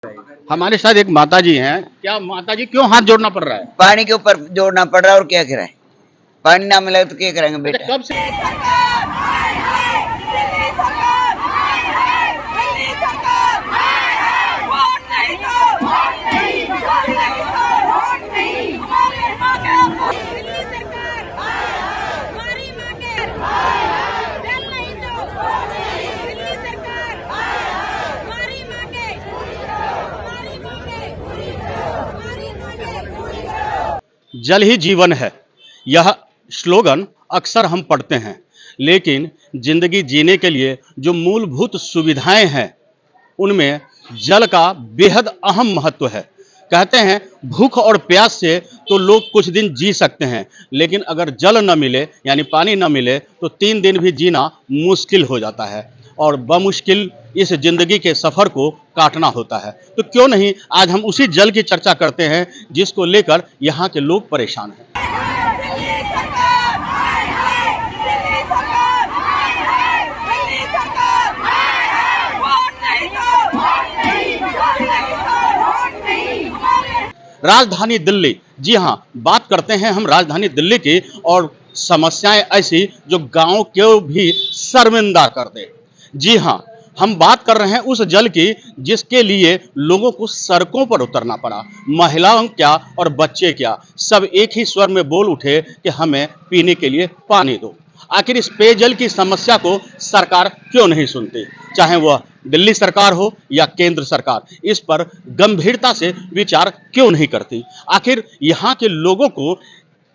हमारे साथ एक माता जी हैं। क्या माता जी क्यों हाथ जोड़ना पड़ रहा है? पानी के ऊपर जोड़ना पड़ रहा है और क्या कराएं। पानी ना मिले तो क्या करेंगे अच्छा, बेटा। कब से जल ही जीवन है, यह स्लोगन अक्सर हम पढ़ते हैं, लेकिन जिंदगी जीने के लिए जो मूलभूत सुविधाएं हैं उनमें जल का बेहद अहम महत्व है। कहते हैं भूख और प्यास से तो लोग कुछ दिन जी सकते हैं, लेकिन अगर जल न मिले यानी पानी न मिले तो 3 दिन भी जीना मुश्किल हो जाता है और बमुश्किल इस जिंदगी के सफर को काटना होता है। तो क्यों नहीं आज हम उसी जल की चर्चा करते हैं जिसको लेकर यहाँ के लोग परेशान हैं। राजधानी दिल्ली, जी हाँ, बात करते हैं हम राजधानी दिल्ली की और समस्याएं ऐसी जो गांव को भी शर्मिंदा कर दे। जी हाँ, हम बात कर रहे हैं उस जल की जिसके लिए लोगों को सड़कों पर उतरना पड़ा। महिलाओं क्या और बच्चे क्या, सब एक ही स्वर में बोल उठे कि हमें पीने के लिए पानी दो। आखिर इस पेयजल की समस्या को सरकार क्यों नहीं सुनती, चाहे वह दिल्ली सरकार हो या केंद्र सरकार, इस पर गंभीरता से विचार क्यों नहीं करती। आखिर यहाँ के लोगों को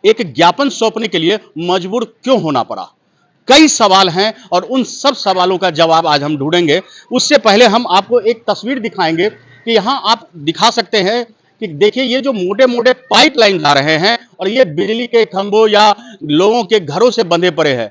एक ज्ञापन सौंपने के लिए मजबूर क्यों होना पड़ा। कई सवाल हैं और उन सब सवालों का जवाब आज हम ढूंढेंगे। उससे पहले हम आपको एक तस्वीर दिखाएंगे कि यहाँ आप दिखा सकते हैं कि देखिए ये जो मोटे मोटे पाइपलाइन जा रहे हैं और ये बिजली के खंभों या लोगों के घरों से बंधे पड़े हैं।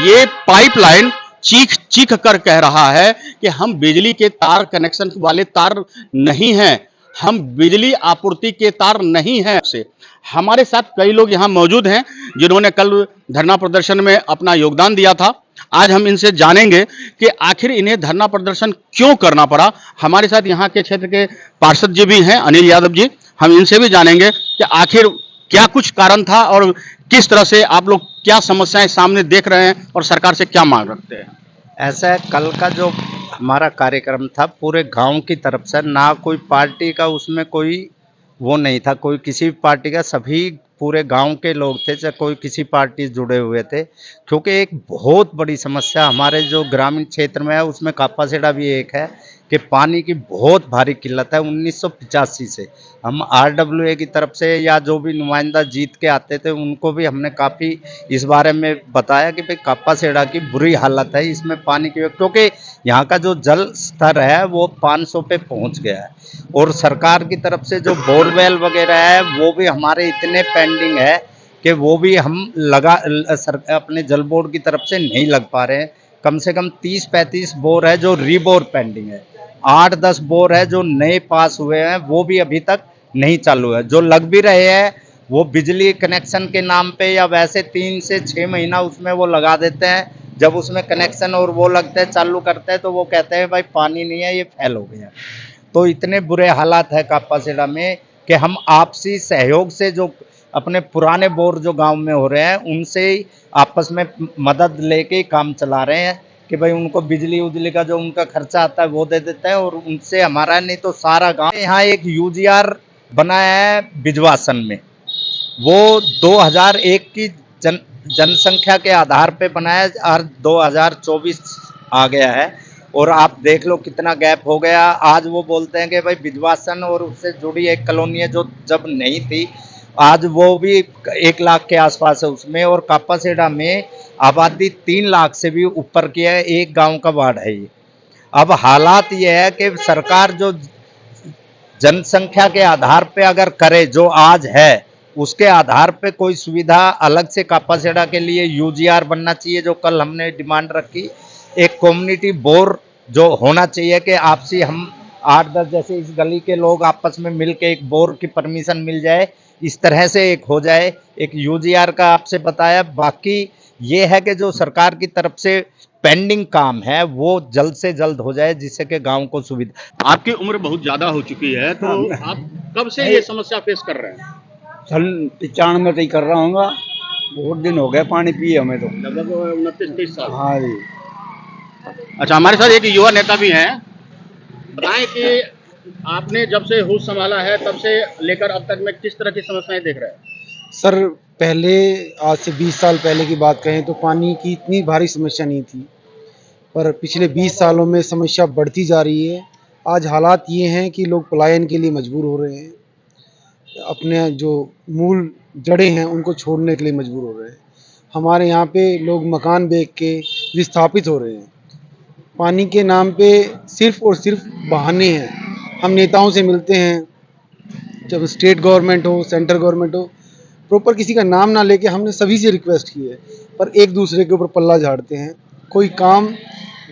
ये पाइपलाइन चीख चीख कर कह रहा है कि हम बिजली के तार कनेक्शन वाले तार नहीं हैं, हम बिजली आपूर्ति के तार नहीं हैं। से हमारे साथ कई लोग यहाँ मौजूद हैं जिन्होंने कल धरना प्रदर्शन में अपना योगदान दिया था। आज हम इनसे जानेंगे कि आखिर इन्हें धरना प्रदर्शन क्यों करना पड़ा। हमारे साथ यहाँ के क्षेत्र के पार्षद जी भी हैं, अनिल यादव जी, हम इनसे भी जानेंगे कि आखिर क्या कुछ कारण था और किस तरह से आप लोग क्या समस्याएं सामने देख रहे हैं और सरकार से क्या मांग रखते हैं। ऐसा है, कल का जो हमारा कार्यक्रम था पूरे गांव की तरफ से, ना कोई पार्टी का उसमें कोई वो नहीं था, कोई किसी पार्टी का, सभी पूरे गांव के लोग थे, चाहे कोई किसी पार्टी से जुड़े हुए थे। क्योंकि एक बहुत बड़ी समस्या हमारे जो ग्रामीण क्षेत्र में है उसमें कापासेड़ा भी एक है कि पानी की बहुत भारी किल्लत है। 1985 से हम RWA की तरफ से या जो भी नुमाइंदा जीत के आते थे उनको भी हमने काफ़ी इस बारे में बताया कि भाई कापासेड़ा की बुरी हालत है इसमें पानी की, क्योंकि यहाँ का जो जल स्तर है वो 500 पे पहुँच गया है और सरकार की तरफ से जो बोरवेल वगैरह है वो भी हमारे इतने पेंडिंग है कि वो भी हम अपने जल बोर्ड की तरफ से नहीं लग पा रहे हैं। कम से कम 30-35 बोर है जो रीबोर पेंडिंग है, 8-10 बोर है जो नए पास हुए हैं वो भी अभी तक नहीं चालू है। जो लग भी रहे हैं वो बिजली कनेक्शन के नाम पे या वैसे 3 से 6 महीना उसमें वो लगा देते हैं, जब उसमें कनेक्शन और वो लगते हैं चालू करते हैं तो वो कहते हैं भाई पानी नहीं है, ये फेल हो गया। तो इतने बुरे हालात है कापासेड़ा में कि हम आपसी सहयोग से जो अपने पुराने बोर जो गांव में हो रहे हैं उनसे ही आपस में मदद लेके काम चला रहे हैं कि भाई उनको बिजली उजली का जो उनका खर्चा आता है वो दे देते हैं और उनसे हमारा नहीं तो सारा गांव। यहाँ एक UGR बनाया है बिजवासन में, वो 2001 की जनसंख्या के आधार पे बनाया और 2024 आ गया है और आप देख लो कितना गैप हो गया। आज वो बोलते हैं कि भाई बिजवासन और उससे जुड़ी एक कॉलोनी है जो जब नहीं थी, आज वो भी 1 लाख के आसपास है उसमें, और कापासेड़ा में आबादी 3 लाख से भी ऊपर की है, एक गांव का वार्ड है ये। अब हालात ये है कि सरकार जो जनसंख्या के आधार पे अगर करे जो आज है उसके आधार पे कोई सुविधा अलग से कापासेड़ा के लिए UGR बनना चाहिए, जो कल हमने डिमांड रखी। एक कम्युनिटी बोर जो होना चाहिए कि आपसी हम 8-10 जैसे इस गली के लोग आपस में मिल के एक बोर की परमिशन मिल जाए, इस तरह से एक हो जाए। एक UGR का आपसे बताया। बाकी ये है कि जो सरकार की तरफ से पेंडिंग काम है वो जल्द से जल्द हो जाए, जिससे कि गांव को सुविधा। आपकी उम्र बहुत ज्यादा हो चुकी है, तो आप कब से ये समस्या फेस कर रहे हैं? सन 95 तक कर रहा हूँगा, बहुत दिन हो गए पानी पिए हमें तो। लगभग 29-30 साल। हाँ जी। अच्छा, हमारे साथ एक युवा नेता भी हैं। बताएं कि आपने जब से होश संभाला है तब से लेकर अब तक में किस तरह की समस्याएं देख रहे हैं? सर पहले आज से 20 साल पहले की बात करें तो पानी की इतनी भारी समस्या नहीं थी, पर पिछले 20 सालों में समस्या बढ़ती जा रही है। आज हालात ये हैं कि लोग पलायन के लिए मजबूर हो रहे हैं, अपने जो मूल जड़ें हैं उनको छोड़ने के लिए मजबूर हो रहे हैं। हमारे यहाँ पे लोग मकान बेच के विस्थापित हो रहे हैं। पानी के नाम पे सिर्फ और सिर्फ बहाने हैं। हम नेताओं से मिलते हैं, जब स्टेट गवर्नमेंट हो, सेंट्रल गवर्नमेंट हो, प्रॉपर किसी का नाम ना लेके हमने सभी से रिक्वेस्ट की है, पर एक दूसरे के ऊपर पल्ला झाड़ते हैं। कोई काम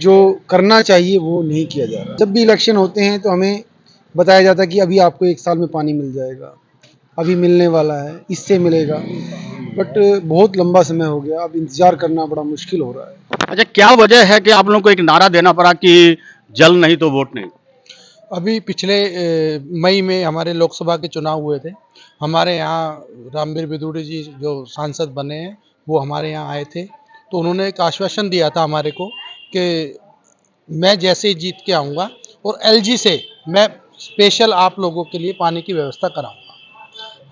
जो करना चाहिए वो नहीं किया जा रहा। जब भी इलेक्शन होते हैं तो हमें बताया जाता है कि अभी आपको 1 साल में पानी मिल जाएगा, अभी मिलने वाला है, इससे मिलेगा, बट बहुत लंबा समय हो गया, अब इंतज़ार करना बड़ा मुश्किल हो रहा है। अच्छा, क्या वजह है कि आप लोगों को एक नारा देना पड़ा कि जल नहीं तो वोट नहीं? अभी पिछले मई में हमारे लोकसभा के चुनाव हुए थे। हमारे यहाँ रामवीर बिदुड़ी जी जो सांसद बने हैं वो हमारे यहाँ आए थे, तो उन्होंने एक आश्वासन दिया था हमारे को कि मैं जैसे ही जीत के आऊँगा और एलजी से मैं स्पेशल आप लोगों के लिए पानी की व्यवस्था कराऊँगा।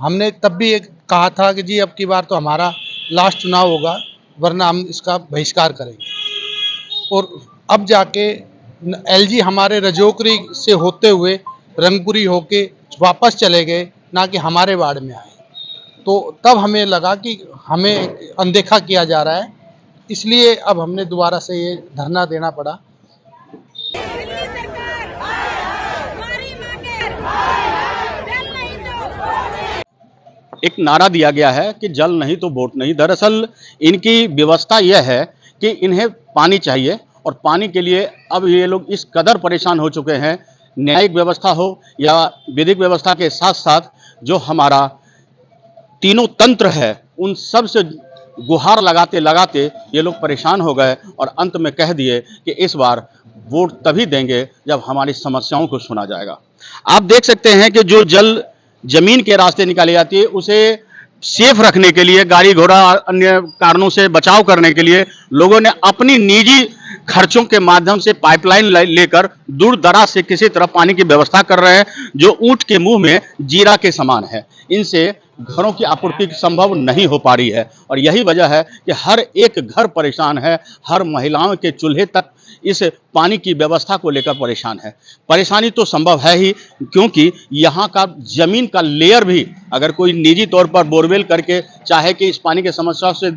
हमने तब भी एक कहा था कि जी अब की बार तो हमारा लास्ट चुनाव होगा, वरना हम इसका बहिष्कार करेंगे। और अब जाके एलजी हमारे रजोकरी से होते हुए रंगपुरी होके वापस चले गए, ना कि हमारे वार्ड में आए। तो तब हमें लगा कि हमें अनदेखा किया जा रहा है, इसलिए अब हमने दोबारा से ये धरना देना पड़ा। एक नारा दिया गया है कि जल नहीं तो वोट नहीं। दरअसल इनकी व्यवस्था यह है कि इन्हें पानी चाहिए, और पानी के लिए अब ये लोग इस कदर परेशान हो चुके हैं, न्यायिक व्यवस्था हो या विधिक व्यवस्था के साथ साथ जो हमारा तीनों तंत्र है उन सब से गुहार लगाते लगाते ये लोग परेशान हो गए, और अंत में कह दिए कि इस बार वोट तभी देंगे जब हमारी समस्याओं को सुना जाएगा। आप देख सकते हैं कि जो जल जमीन के रास्ते निकाली जाती है उसे सेफ रखने के लिए, गाड़ी घोड़ा अन्य कारणों से बचाव करने के लिए लोगों ने अपनी निजी खर्चों के माध्यम से पाइपलाइन लेकर दूर दराज से किसी तरह पानी की व्यवस्था कर रहे हैं, जो ऊंट के मुंह में जीरा के समान है। इनसे घरों की आपूर्ति संभव नहीं हो पा रही है, और यही वजह है कि हर एक घर परेशान है, हर महिलाओं के चूल्हे तक इस पानी की व्यवस्था को लेकर परेशान है। परेशानी तो संभव है ही, क्योंकि यहाँ का जमीन का लेयर भी अगर कोई निजी तौर पर बोरवेल करके चाहे कि इस पानी की समस्या से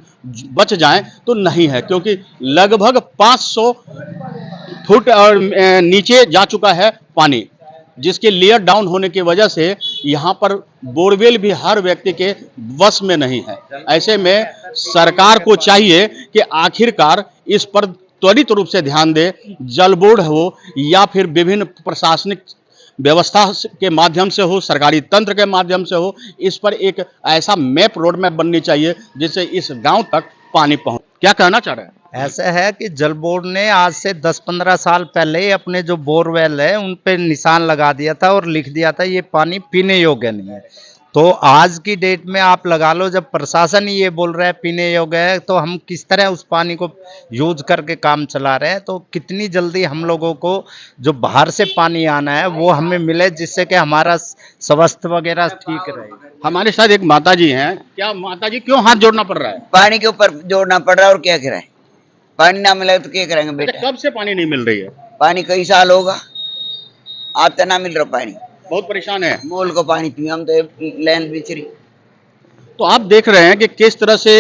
बच जाए तो नहीं है, क्योंकि लगभग 500 फुट और नीचे जा चुका है पानी, जिसके लेयर डाउन होने की वजह से यहाँ पर बोरवेल भी हर व्यक्ति के वश में नहीं है। ऐसे में सरकार को चाहिए कि आखिरकार इस पर त्वरित रूप से ध्यान दे, जल बोर्ड हो या फिर विभिन्न प्रशासनिक व्यवस्था के माध्यम से हो, सरकारी तंत्र के माध्यम से हो, इस पर एक ऐसा मैप रोड मैप बननी चाहिए जिससे इस गांव तक पानी पहुंचे। क्या कहना चाह रहे हैं? ऐसा है कि जल बोर्ड ने आज से 10-15 साल पहले ही अपने जो बोरवेल है उन पे निशान लगा दिया था और लिख दिया था ये पानी पीने योग्य नहीं है। तो आज की डेट में आप लगा लो, जब प्रशासन ही ये बोल रहा है पीने योग्य है, तो हम किस तरह उस पानी को यूज करके काम चला रहे हैं। तो कितनी जल्दी हम लोगों को जो बाहर से पानी आना है वो हमें मिले, जिससे कि हमारा स्वास्थ्य वगैरह ठीक रहे। हमारे साथ एक माता जी हैं। क्या माता जी, क्यों हाथ जोड़ना पड़ रहा है? पानी के ऊपर जोड़ना पड़ रहा है और क्या करें, पानी ना मिले तो क्या करेंगे बेटा। कब से पानी नहीं मिल रही है? पानी कई साल होगा, आप तो ना मिल रहा पानी, बहुत परेशान है। मोल को पानी पिए हम तो लैंड बिचरी। तो आप देख रहे हैं कि किस तरह से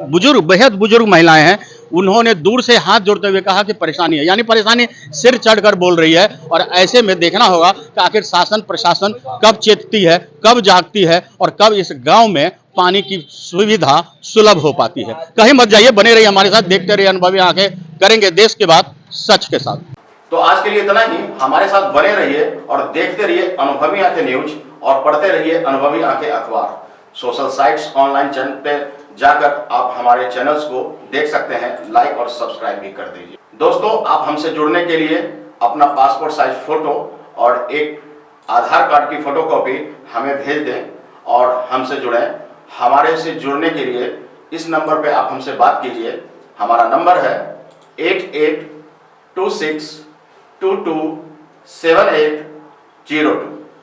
बुजुर्ग, बेहद बुजुर्ग महिलाएं हैं, उन्होंने दूर से हाथ जोड़ते हुए कहा कि परेशानी है, यानी परेशानी सिर चढ़कर बोल रही है। और ऐसे में देखना होगा कि आखिर शासन प्रशासन कब चेतती है, कब जागती है, और कब इस गांव में पानी की सुविधा सुलभ हो पाती है। कहीं मत जाइए, बने रहिए हमारे साथ, देखते रहिए अनुभवी आंखें, करेंगे देश की बात सच के साथ। तो आज के लिए इतना ही। हमारे साथ बने रहिए और देखते रहिए अनुभवी आंखें न्यूज, और पढ़ते रहिए अनुभवी आंखें अखबार। सोशल साइट्स, ऑनलाइन चैनल पे जाकर आप हमारे चैनल्स को देख सकते हैं, लाइक और सब्सक्राइब भी कर दीजिए। दोस्तों, आप हमसे जुड़ने के लिए अपना पासपोर्ट साइज फोटो और एक आधार कार्ड की फोटोकॉपी हमें भेज दें और हमसे जुड़ें। हमारे से जुड़ने के लिए इस नंबर पे आप हमसे बात कीजिए। हमारा नंबर है 8826227802।